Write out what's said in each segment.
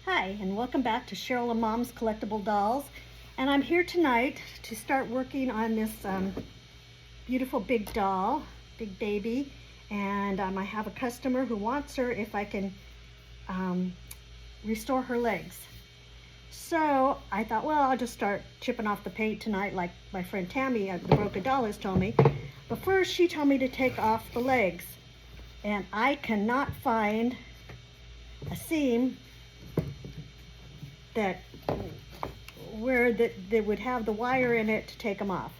Hi, and welcome back to Cheryl and Mom's Collectible Dolls. And I'm here tonight to start working on this beautiful big doll, big baby. And I have a customer who wants her if I can restore her legs. So I thought, well, I'll just start chipping off the paint tonight like my friend Tammy at the Broken Doll has told me. But first she told me to take off the legs. And I cannot find a seam that would have the wire in it to take them off.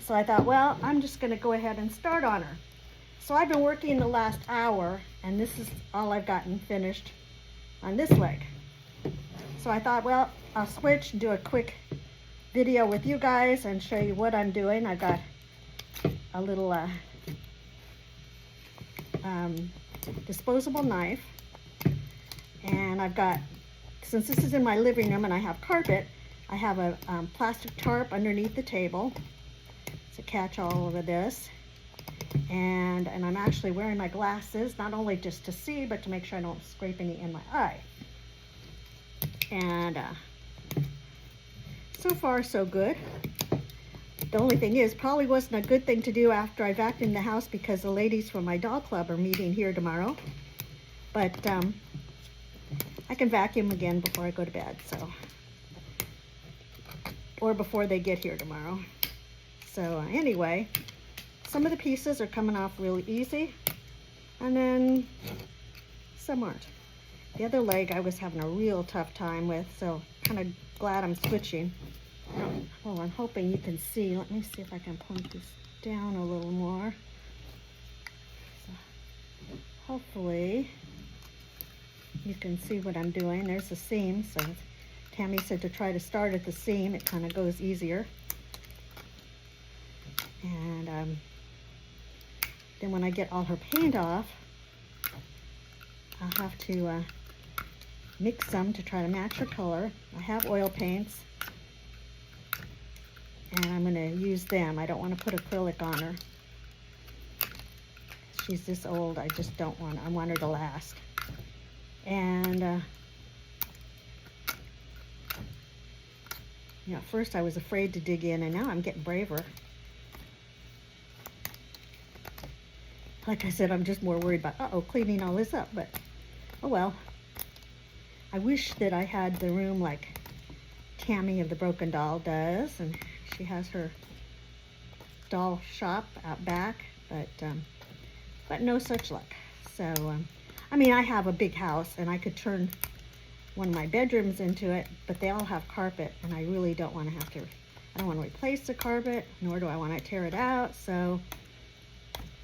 So I thought, well, I'm just going to go ahead and start on her. So I've been working the last hour, and this is all I've gotten finished on this leg. So I thought, well, I'll switch and do a quick video with you guys and show you what I'm doing. I've got a little disposable knife, and I've got, since this is in my living room and I have carpet, I have a plastic tarp underneath the table. It's a catch-all over this. And I'm actually wearing my glasses, not only just to see, but to make sure I don't scrape any in my eye. And so far, so good. The only thing is, probably wasn't a good thing to do after I vacuumed the house because the ladies from my doll club are meeting here tomorrow. But I can vacuum again before I go to bed, so, or before they get here tomorrow. So anyway, some of the pieces are coming off really easy, and then some aren't. The other leg I was having a real tough time with, so kind of glad I'm switching. Well, I'm hoping you can see. Let me see if I can point this down a little more. So hopefully you can see what I'm doing. There's a seam, so Tammy said to try to start at the seam. It kind of goes easier. And then when I get all her paint off, I'll have to mix some to try to match her color. I have oil paints, and I'm going to use them. I don't want to put acrylic on her. She's this old. I just don't want, I want her to last. And you know, at first I was afraid to dig in, and now I'm getting braver. Like I said, I'm just more worried about cleaning all this up, but oh well. I wish that I had the room like Tammy of the Broken Doll does, and she has her doll shop out back, but no such luck. So I mean, I have a big house, and I could turn one of my bedrooms into it, but they all have carpet, and I really don't want to have to, I don't want to replace the carpet, nor do I want to tear it out, so,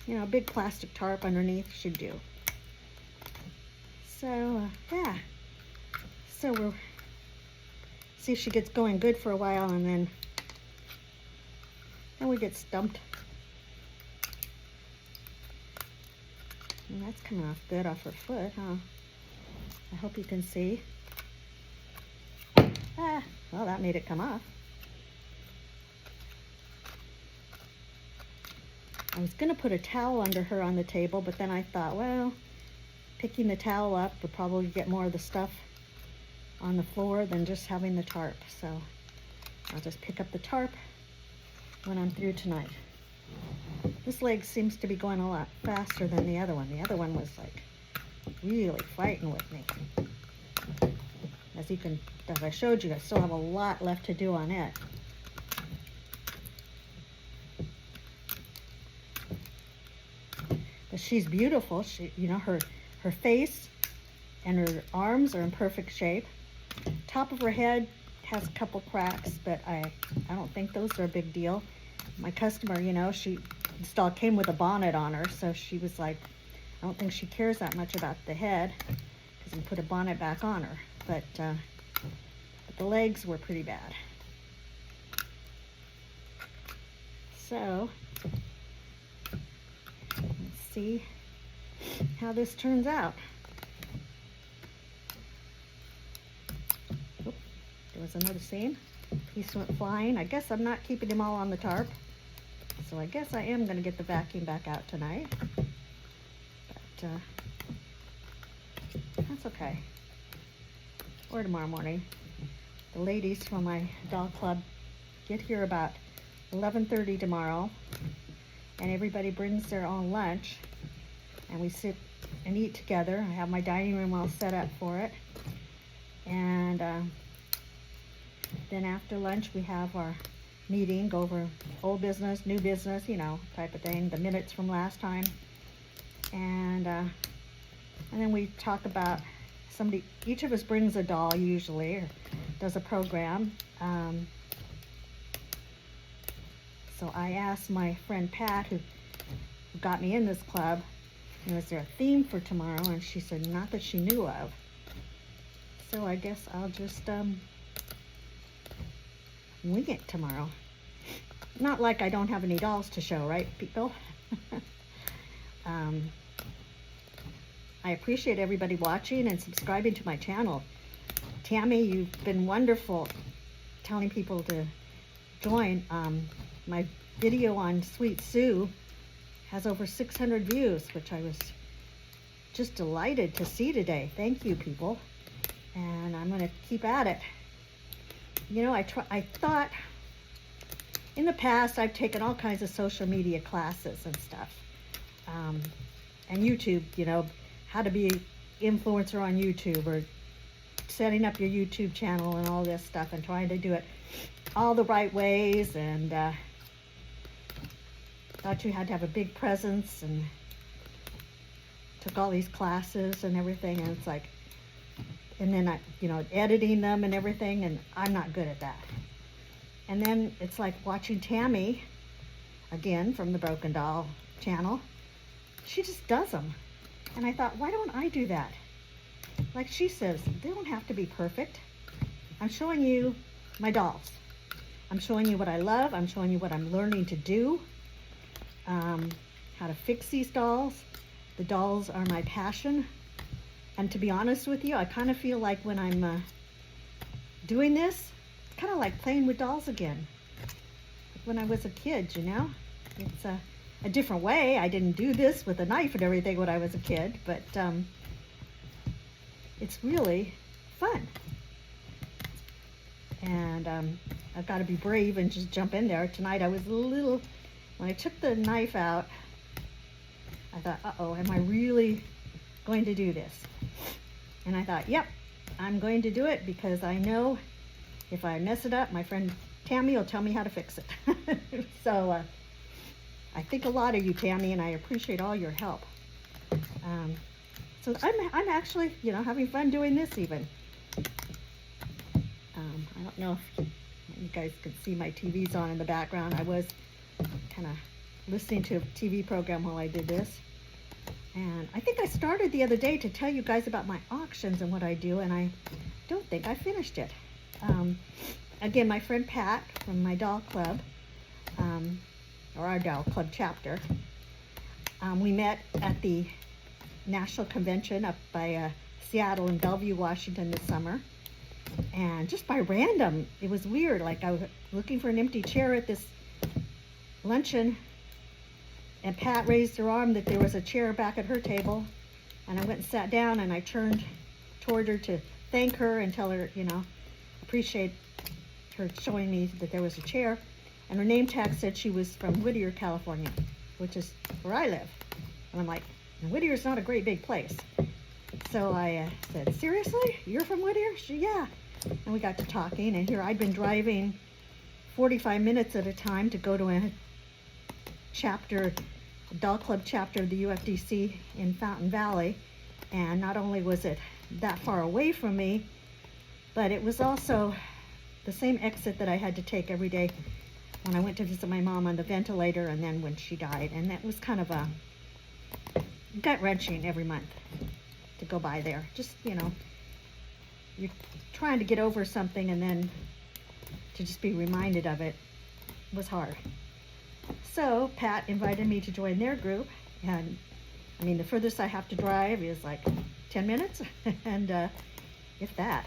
you know, a big plastic tarp underneath should do. So, yeah. So we'll see if she gets going good for a while, and then we get stumped. And that's coming off good off her foot, huh? I hope you can see. Well, that made it come off. I was going to put a towel under her on the table, but then I thought, well, picking the towel up would probably get more of the stuff on the floor than just having the tarp. So I'll just pick up the tarp when I'm through tonight. This leg seems to be going a lot faster than the other one. The other one was like really fighting with me. As I showed you, I still have a lot left to do on it. But she's beautiful. She, you know, her face and her arms are in perfect shape. Top of her head has a couple cracks, but I don't think those are a big deal. My customer, you know, this doll came with a bonnet on her, so she was like, I don't think she cares that much about the head, because I put a bonnet back on her. But the legs were pretty bad. So let's see how this turns out. Oop, there was another seam. Piece went flying. I guess I'm not keeping them all on the tarp. So I guess I am going to get the vacuum back out tonight. But that's okay. or tomorrow morning. The ladies from my doll club get here about 11:30 tomorrow, and everybody brings their own lunch, and we sit and eat together. I have my dining room all set up for it, and then after lunch we have our meeting, go over old business, new business, you know, type of thing, the minutes from last time, and then we talk about somebody, each of us brings a doll usually, or does a program. So I asked my friend Pat, who got me in this club, you know, is there a theme for tomorrow? And she said not that she knew of. So I guess I'll just wing it tomorrow. Not like I don't have any dolls to show, right, people? I appreciate everybody watching and subscribing to my channel. Tammy, you've been wonderful telling people to join. My video on Sweet Sue has over 600 views, which I was just delighted to see today. Thank you, people. And I'm going to keep at it. You know, I thought in the past I've taken all kinds of social media classes and stuff. And YouTube, you know, how to be influencer on YouTube, or setting up your YouTube channel and all this stuff, and trying to do it all the right ways, and thought you had to have a big presence, and took all these classes and everything, and it's like, and then I, you know, editing them and everything, and I'm not good at that. And then it's like watching Tammy, again, from the Broken Doll channel. She just does them. And I thought, why don't I do that? Like she says, they don't have to be perfect. I'm showing you my dolls. I'm showing you what I love. I'm showing you what I'm learning to do. How to fix these dolls. The dolls are my passion. And to be honest with you, I kind of feel like when I'm doing this, it's kind of like playing with dolls again. Like when I was a kid, you know? It's a different way. I didn't do this with a knife and everything when I was a kid, but it's really fun. And I've got to be brave and just jump in there. Tonight I was a little, when I took the knife out, I thought, uh-oh, am I really going to do this? And I thought, yep, I'm going to do it, because I know if I mess it up, my friend Tammy will tell me how to fix it. So I think a lot of you, Tammy, and I appreciate all your help. So I'm actually, you know, having fun doing this even. I don't know if you guys can see my TV's on in the background. I was kind of listening to a TV program while I did this. And I think I started the other day to tell you guys about my auctions and what I do, and I don't think I finished it. Again, my friend Pat from my doll club, or our doll club chapter, we met at the National Convention up by Seattle in Bellevue, Washington this summer. And just by random, it was weird. Like I was looking for an empty chair at this luncheon, and Pat raised her arm that there was a chair back at her table, and I went and sat down, and I turned toward her to thank her and tell her, you know, appreciate her showing me that there was a chair. And her name tag said she was from Whittier, California, which is where I live. And I'm like, Whittier's not a great big place. So I said, seriously? You're from Whittier? She, yeah. And we got to talking, and here I'd been driving 45 minutes at a time to go to a chapter, a doll club chapter of the UFDC in Fountain Valley. And not only was it that far away from me, but it was also the same exit that I had to take every day when I went to visit my mom on the ventilator, and then when she died. And that was kind of a gut-wrenching every month to go by there. Just, you know, you're trying to get over something, and then to just be reminded of it was hard. So Pat invited me to join their group, and I mean, the furthest I have to drive is like 10 minutes, and if that.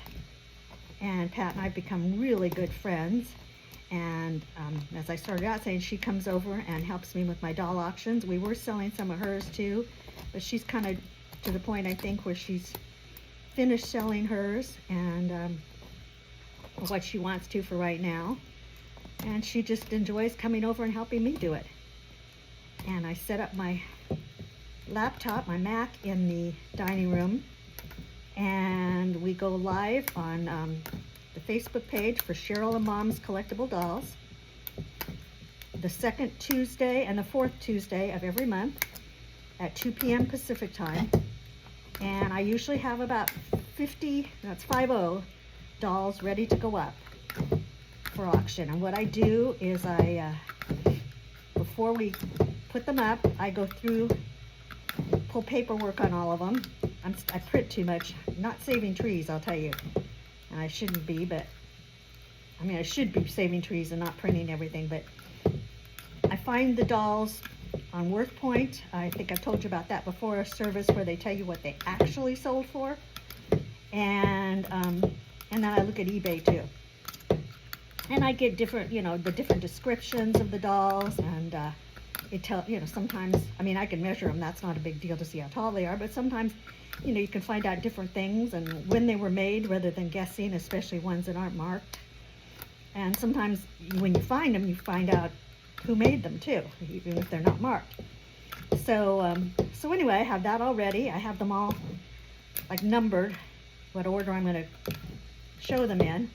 And Pat and I have become really good friends. And as I started out saying, she comes over and helps me with my doll auctions. We were selling some of hers too, but she's kind of to the point, I think, where she's finished selling hers and what she wants to for right now. And she just enjoys coming over and helping me do it. And I set up my laptop, my Mac, in the dining room, and we go live on the Facebook page for Cheryl and Mom's Collectible Dolls the second Tuesday and the fourth Tuesday of every month at 2 p.m. Pacific time. And I usually have about 50 dolls ready to go up for auction. And what I do is before we put them up, I go through, pull paperwork on all of them. I print too much, not saving trees, I'll tell you. And I shouldn't be, but I mean, I should be saving trees and not printing everything, but I find the dolls on WorthPoint. I think I've told you about that before, a service where they tell you what they actually sold for. And then I look at eBay too. And I get different, the different descriptions of the dolls, and it tells, sometimes, I mean, I can measure them. That's not a big deal to see how tall they are, but sometimes, you can find out different things and when they were made rather than guessing, especially ones that aren't marked. And sometimes when you find them, you find out who made them too, even if they're not marked. So anyway, I have that all ready. I have them all like numbered, what order I'm going to show them in.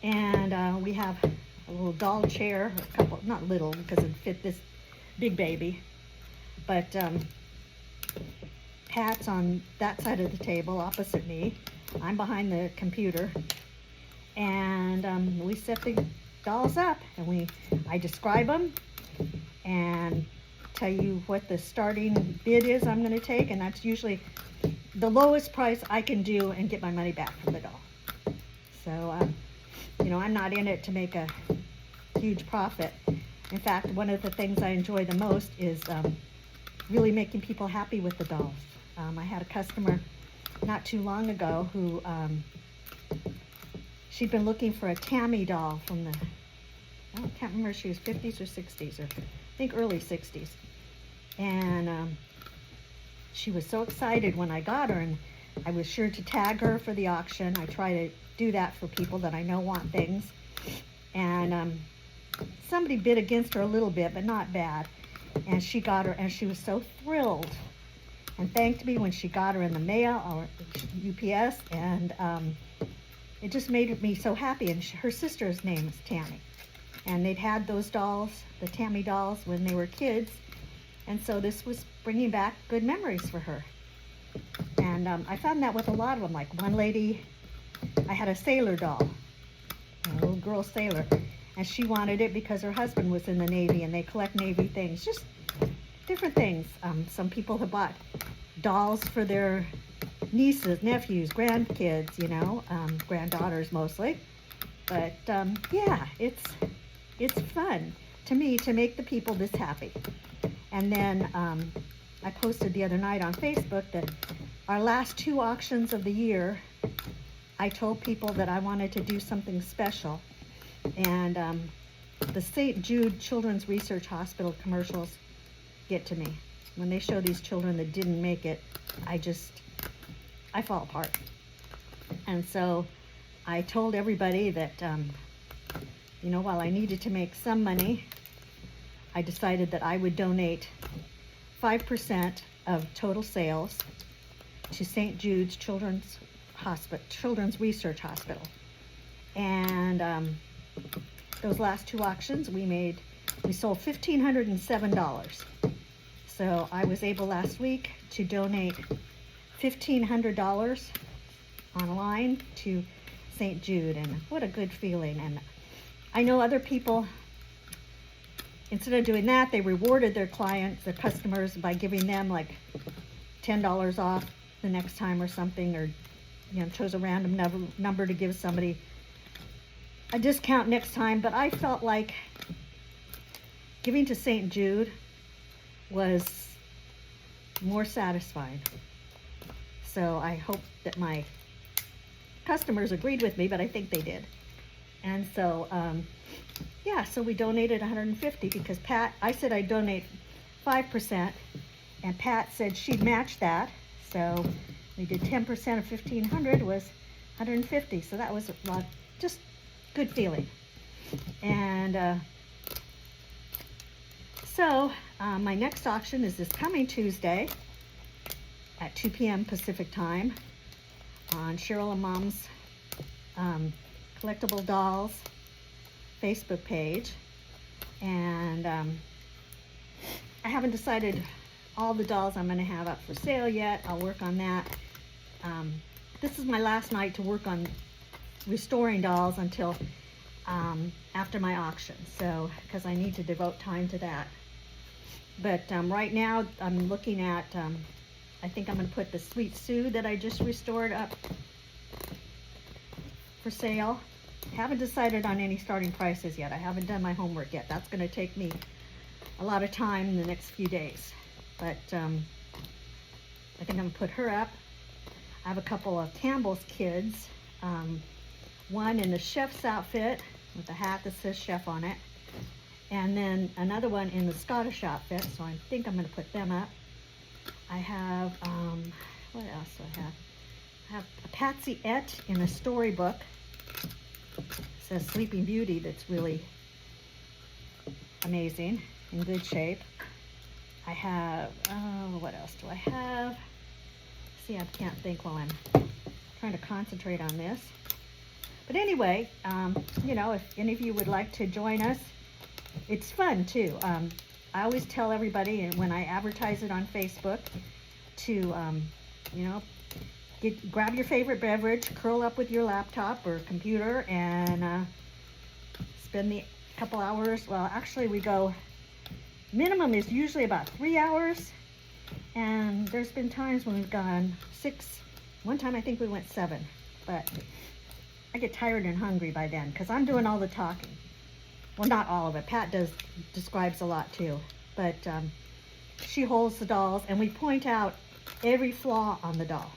And we have a little doll chair, a couple, not little because it fit this big baby, but Pat's on that side of the table opposite me. I'm behind the computer, and we set the dolls up, and I describe them and tell you what the starting bid is I'm going to take, and that's usually the lowest price I can do and get my money back from the doll. So I'm not in it to make a huge profit. In fact, one of the things I enjoy the most is really making people happy with the dolls. I had a customer not too long ago who she'd been looking for a Tammy doll from I can't remember if she was 50s or 60s, or I think early 60s. And she was so excited when I got her, and I was sure to tag her for the auction. I try to do that for people that I know want things. And somebody bid against her a little bit, but not bad. And she got her, and she was so thrilled and thanked me when she got her in the mail or UPS, and it just made me so happy. And her sister's name is Tammy, and they'd had those dolls, the Tammy dolls, when they were kids, and so this was bringing back good memories for her. And I found that with a lot of them. Like one lady, I had a sailor doll, a little girl sailor, and she wanted it because her husband was in the Navy, and they collect Navy things, just different things. Some people have bought dolls for their nieces, nephews, grandkids, granddaughters mostly. But yeah, it's fun to me to make the people this happy. And then I posted the other night on Facebook that our last 2 auctions of the year, I told people that I wanted to do something special. And the St. Jude Children's Research Hospital commercials get to me. When they show these children that didn't make it, I fall apart. And so I told everybody that, while I needed to make some money, I decided that I would donate 5% of total sales to St. Jude's Children's Research Hospital. And those last 2 auctions, we sold $1,507. So I was able last week to donate $1,500 online to St. Jude, and what a good feeling. And I know other people, instead of doing that, they rewarded their clients, their customers, by giving them like $10 off the next time or something, or chose a random number to give somebody a discount next time. But I felt like giving to St. Jude was more satisfying. So I hope that my customers agreed with me, but I think they did. And so, so we donated $150 because I said I'd donate 5%, and Pat said she'd match that. So We did 10% of 1,500 was 150, so that was a lot, just good feeling. And so my next auction is this coming Tuesday at 2 p.m. Pacific time on Cheryl and Mom's Collectible Dolls Facebook page. And I haven't decided all the dolls I'm going to have up for sale yet. I'll work on that. This is my last night to work on restoring dolls until after my auction, so because I need to devote time to that. But right now I'm looking at, I think I'm going to put the Sweet Sue that I just restored up for sale. Haven't decided on any starting prices yet. I haven't done my homework yet. That's going to take me a lot of time in the next few days. But I think I'm going to put her up. I have a couple of Campbell's kids. One in the chef's outfit with a hat that says chef on it. And then another one in the Scottish outfit, so I think I'm going to put them up. I have, what else do I have? I have a Patsy Et in a storybook. It says Sleeping Beauty, that's really amazing, in good shape. I have, what else do I have? See, I can't think while I'm trying to concentrate on this. But anyway, you know, if any of you would like to join us, it's fun too. I always tell everybody, and when I advertise it on Facebook, to, you know, grab your favorite beverage, curl up with your laptop or computer, and spend the couple hours. Well, actually, we go, minimum is usually about 3 hours, and there's been times when we've gone 6. One time I think we went 7, but I get tired and hungry by then because I'm doing all the talking. Well, not all of it. Pat describes a lot too, but she holds the dolls, and we point out every flaw on the doll.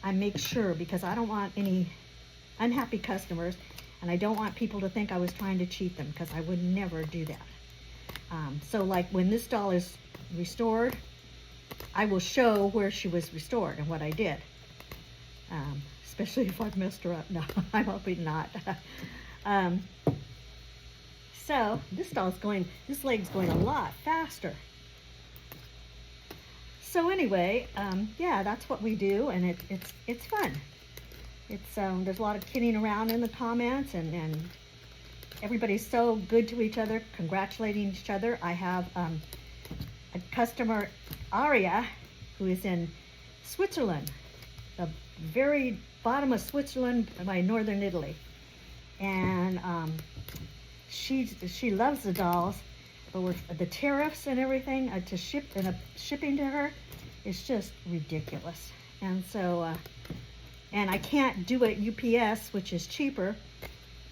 I make sure, because I don't want any unhappy customers, and I don't want people to think I was trying to cheat them, because I would never do that. So like when this doll is restored, I will show where she was restored and what I did. Especially if I've messed her up. No, I'm hoping not. So this doll's going, this leg's going a lot faster. So anyway, yeah, that's what we do, and it's fun. It's there's a lot of kidding around in the comments, and everybody's so good to each other, congratulating each other. I have a customer, Aria, who is in Switzerland, the very bottom of Switzerland by northern Italy, and she loves the dolls, but with the tariffs and everything to ship and shipping to her, it's just ridiculous. And so, and I can't do it UPS, which is cheaper,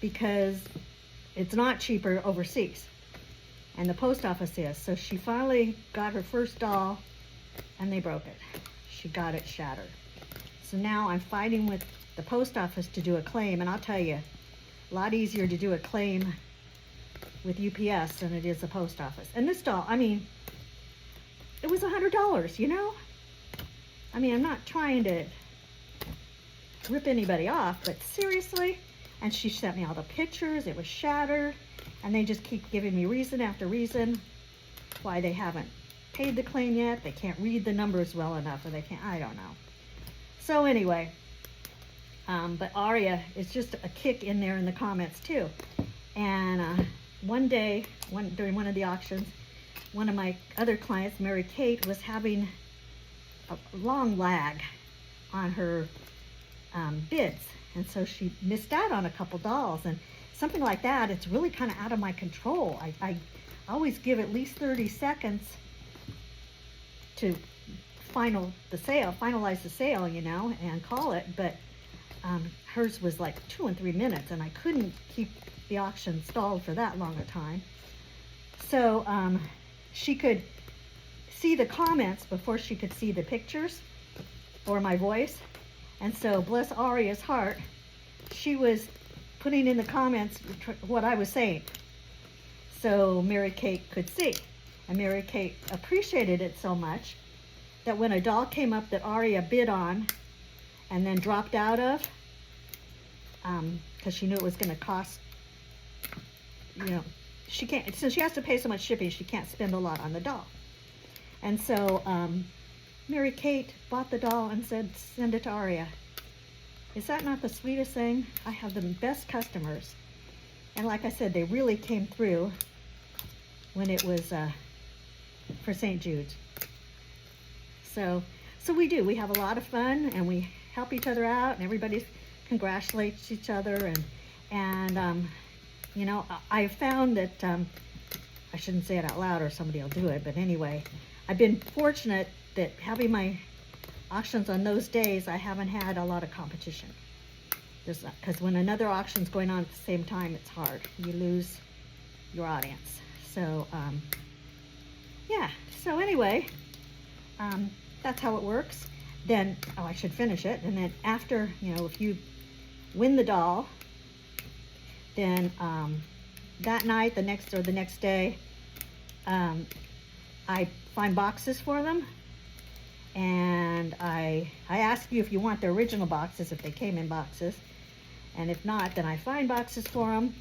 because it's not cheaper overseas, and the post office is. So she finally got her first doll, and they broke it. She got it shattered. So now I'm fighting with the post office to do a claim, and I'll tell you, a lot easier to do a claim with UPS than it is the post office. And this doll, I mean, it was $100, you know? I mean, I'm not trying to rip anybody off, but seriously. And she sent me all the pictures. It was shattered, and they just keep giving me reason after reason why they haven't paid the claim yet. They can't read the numbers well enough, or they can't, I don't know. So anyway, but Aria is just a kick in there in the comments too. And one day, during one of the auctions, one of my other clients, Mary Kate, was having a long lag on her bids, and so she missed out on a couple dolls. And something like that, it's really kind of out of my control. I always give at least 30 seconds to finalize the sale, you know, and call it. But hers was like 2 and 3 minutes, and I couldn't keep the auction stalled for that long a time. So she could see the comments before she could see the pictures or my voice. And so, bless Aria's heart, she was putting in the comments what I was saying, so Mary Kate could see. And Mary Kate appreciated it so much that when a doll came up that Aria bid on and then dropped out of, because she knew it was going to cost, you know, she can't, since she has to pay so much shipping, she can't spend a lot on the doll. And so Mary Kate bought the doll and said, send it to Aria. Is that not the sweetest thing? I have the best customers. And like I said, they really came through when it was for St. Jude's. So we do. We have a lot of fun, and we help each other out, and everybody congratulates each other. And you know, I found that, I shouldn't say it out loud or somebody will do it, but anyway, I've been fortunate that having my auctions on those days, I haven't had a lot of competition. Because when another auction's going on at the same time, it's hard. You lose your audience. So, yeah. So anyway, that's how it works. Then, oh, I should finish it. And then after, you know, if you win the doll, then that night, the next day, I find boxes for them. And I ask you if you want the original boxes, if they came in boxes. And if not, then I find boxes for them,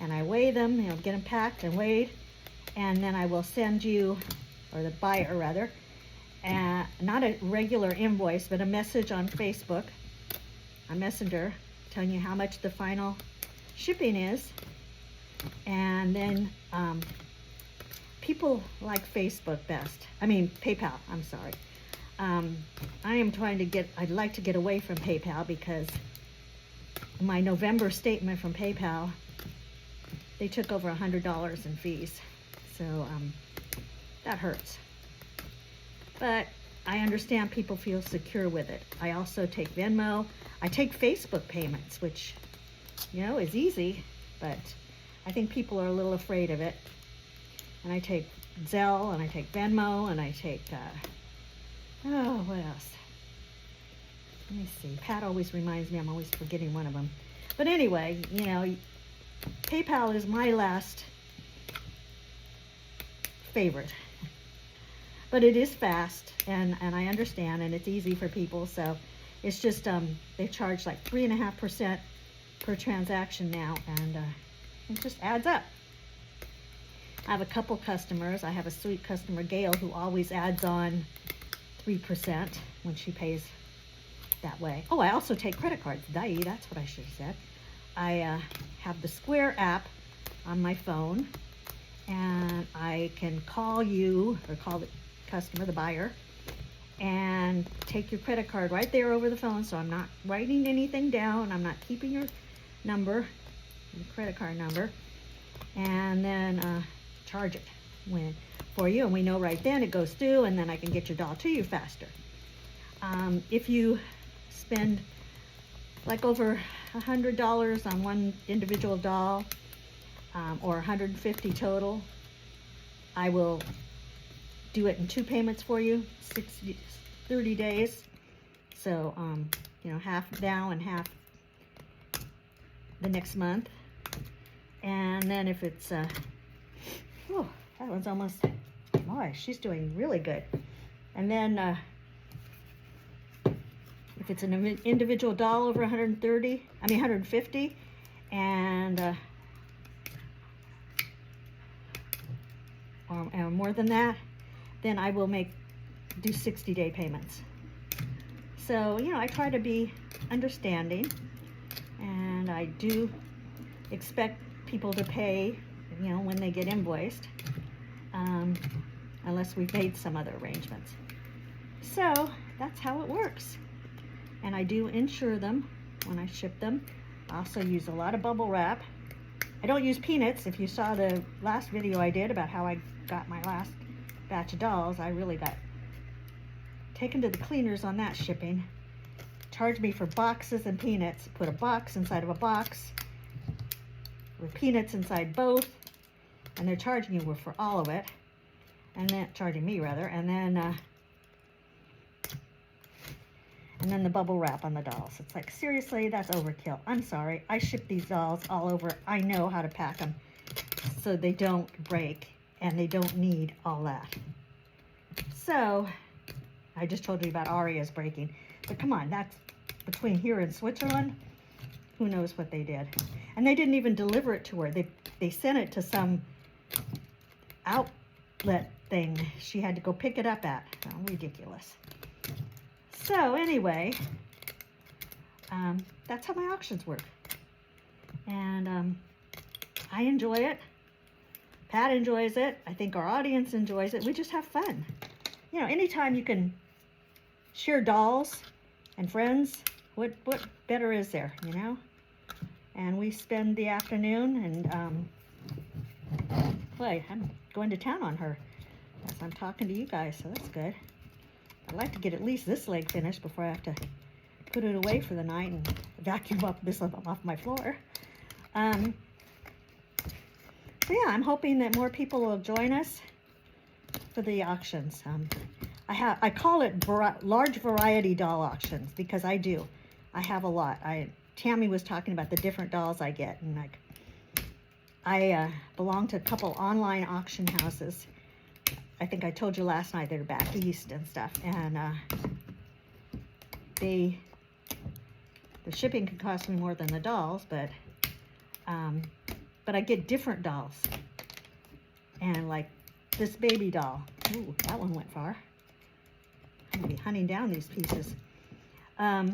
and I weigh them, you know, get them packed and weighed, and then I will send you, or the buyer rather, not a regular invoice, but a message on Facebook, a messenger, telling you how much the final shipping is. And then people like Facebook best. I mean, PayPal, I'm sorry. I am trying to get, I'd like to get away from PayPal because my November statement from PayPal, they took over $100 in fees. So that hurts. But I understand people feel secure with it. I also take Venmo. I take Facebook payments, which, you know, is easy, but I think people are a little afraid of it. And I take Zelle, and I take Venmo, and I take, oh, what else? Let me see. Pat always reminds me. I'm always forgetting one of them. But anyway, you know, PayPal is my last favorite. But it is fast, and I understand, and it's easy for people. So it's just, they charge like 3.5% per transaction now, and it just adds up. I have a couple customers. I have a sweet customer, Gail, who always adds on 3% when she pays that way. Oh, I also take credit cards. That's what I should have said. I have the Square app on my phone, and I can call you, or call the customer, the buyer, and take your credit card right there over the phone. So I'm not writing anything down. I'm not keeping your number, your credit card number, and then charge it for you. And we know right then it goes through, and then I can get your doll to you faster. If you spend like over $100 on one individual doll, or $150 total, I will do it in 2 payments for you, 30 days. So, you know, half now and half the next month. And then if it's, oh, that one's almost, boy, she's doing really good. And then, if it's an individual doll over 150, and or more than that, then I will do 60-day payments. So, you know, I try to be understanding, and I do expect people to pay, you know, when they get invoiced, unless we've made some other arrangements. So that's how it works. And I do insure them when I ship them. I also use a lot of bubble wrap. I don't use peanuts. If you saw the last video I did about how I got my last batch of dolls, I really got taken to the cleaners on that shipping. Charged me for boxes and peanuts. Put a box inside of a box with peanuts inside both, and they're charging you for all of it, and then charging me rather, and then the bubble wrap on the dolls. It's like, seriously, that's overkill. I'm sorry. I ship these dolls all over. I know how to pack them so they don't break and they don't need all that. So I just told you about Aria's breaking. But come on, that's between here and Switzerland. Who knows what they did. And they didn't even deliver it to her. They sent it to some outlet thing she had to go pick it up at. Oh, ridiculous. So anyway, that's how my auctions work. And I enjoy it. Pat enjoys it. I think our audience enjoys it. We just have fun. You know, anytime you can share dolls and friends, what better is there, you know? And we spend the afternoon, and boy, I'm going to town on her as I'm talking to you guys, so that's good. I'd like to get at least this leg finished before I have to put it away for the night and vacuum up this off my floor. So yeah, I'm hoping that more people will join us for the auctions. I call it large variety doll auctions because I do. I have a lot. Tammy was talking about the different dolls I get, and like I belong to a couple online auction houses. I think I told you last night they're back east and stuff, and the shipping can cost me more than the dolls, but I get different dolls. And like this baby doll, ooh, that one went far. I'm gonna be hunting down these pieces. I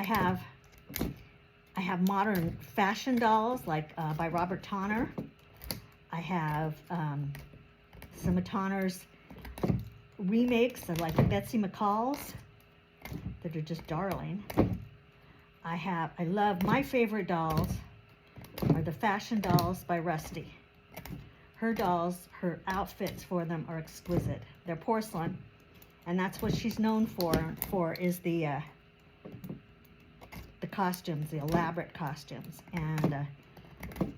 have modern fashion dolls like by Robert Tonner. I have some of Tonner's remakes of like Betsy McCall's that are just darling. I love, my favorite dolls are the fashion dolls by Rusty. Her dolls, her outfits for them are exquisite. They're porcelain, and that's what she's known for is the costumes, the elaborate costumes. And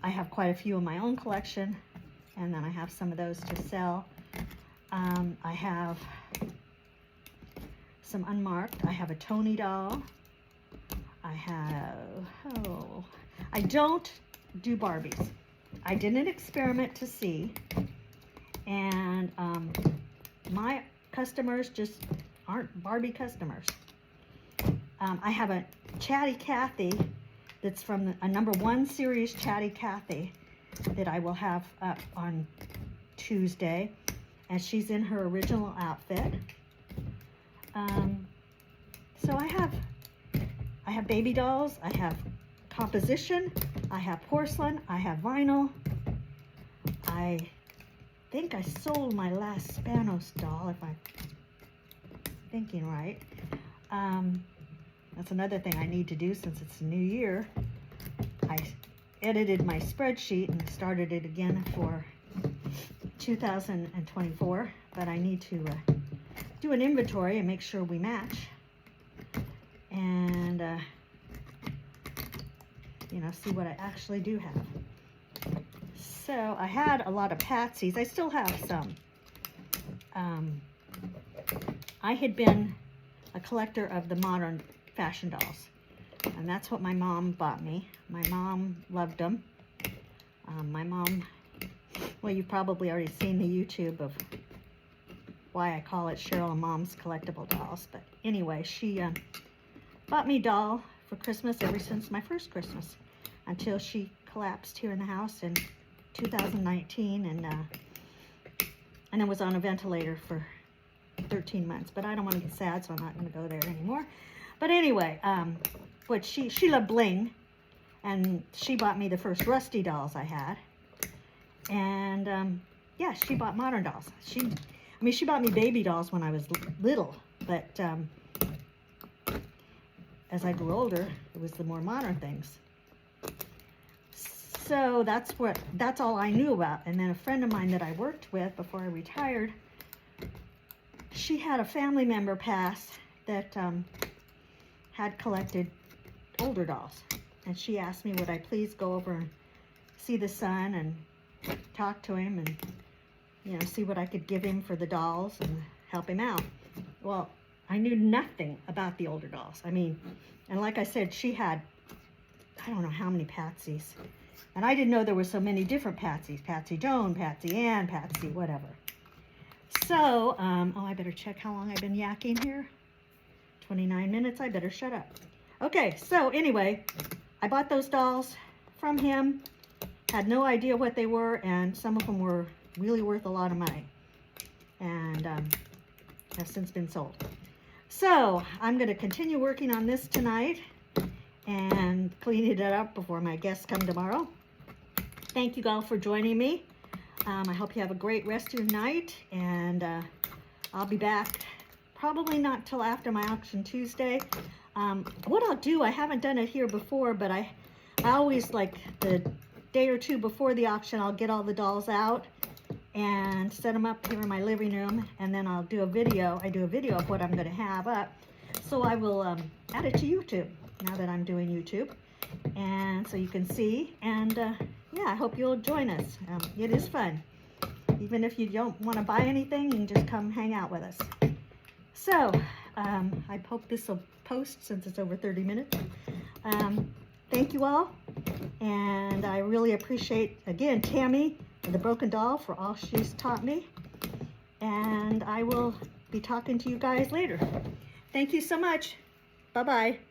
I have quite a few in my own collection, and then I have some of those to sell. I have some unmarked. I have a Tony doll. I don't do Barbies. I did an experiment to see, and my customers just aren't Barbie customers. I have a Chatty Cathy that's from a #1 series Chatty Cathy that I will have up on Tuesday, and she's in her original outfit. So I have baby dolls, I have composition, I have porcelain, I have vinyl. I think I sold my last Spanos doll, if I'm thinking right. That's another thing I need to do since it's a new year. I edited my spreadsheet and started it again for 2024, but I need to do an inventory and make sure we match. And you know, see what I actually do have. So I had a lot of Patsies. I still have some. I had been a collector of the modern fashion dolls, and that's what my mom bought me. My mom loved them. My mom, well, you've probably already seen the YouTube of why I call it Cheryl and Mom's Collectible Dolls. But anyway, she bought me a doll for Christmas ever since my first Christmas, until she collapsed here in the house in 2019, and then was on a ventilator for 13 months. But I don't want to get sad, so I'm not going to go there anymore. But anyway, but she loved bling, and she bought me the first Rusty dolls I had. And yeah, she bought modern dolls. She bought me baby dolls when I was little, but as I grew older, it was the more modern things. So that's all I knew about. And then a friend of mine that I worked with before I retired, she had a family member pass that had collected older dolls. And she asked me, would I please go over and see the son and talk to him and, you know, see what I could give him for the dolls and help him out. Well, I knew nothing about the older dolls. I mean, and like I said, she had, I don't know how many Patsies. And I didn't know there were so many different Patsies. Patsy Joan, Patsy Ann, Patsy whatever. So, oh, I better check how long I've been yakking here. 29 minutes, I better shut up. Okay, so anyway, I bought those dolls from him. Had no idea what they were, and some of them were really worth a lot of money. And have since been sold. So, I'm going to continue working on this tonight and cleaning it up before my guests come tomorrow. Thank you all for joining me. I hope you have a great rest of your night, and I'll be back probably not till after my auction Tuesday. What I'll do, I haven't done it here before, but I always, like, the day or two before the auction, I'll get all the dolls out and set them up here in my living room, and then I'll do a video. I do a video of what I'm going to have up, so I will add it to YouTube now that I'm doing YouTube, and so you can see. And yeah, I hope you'll join us. It is fun. Even if you don't want to buy anything, you can just come hang out with us. So I hope this will post since it's over 30 minutes. Thank you all, and I really appreciate, again, Tammy the Broken Doll for all she's taught me, and I will be talking to you guys later. Thank you so much. Bye-bye.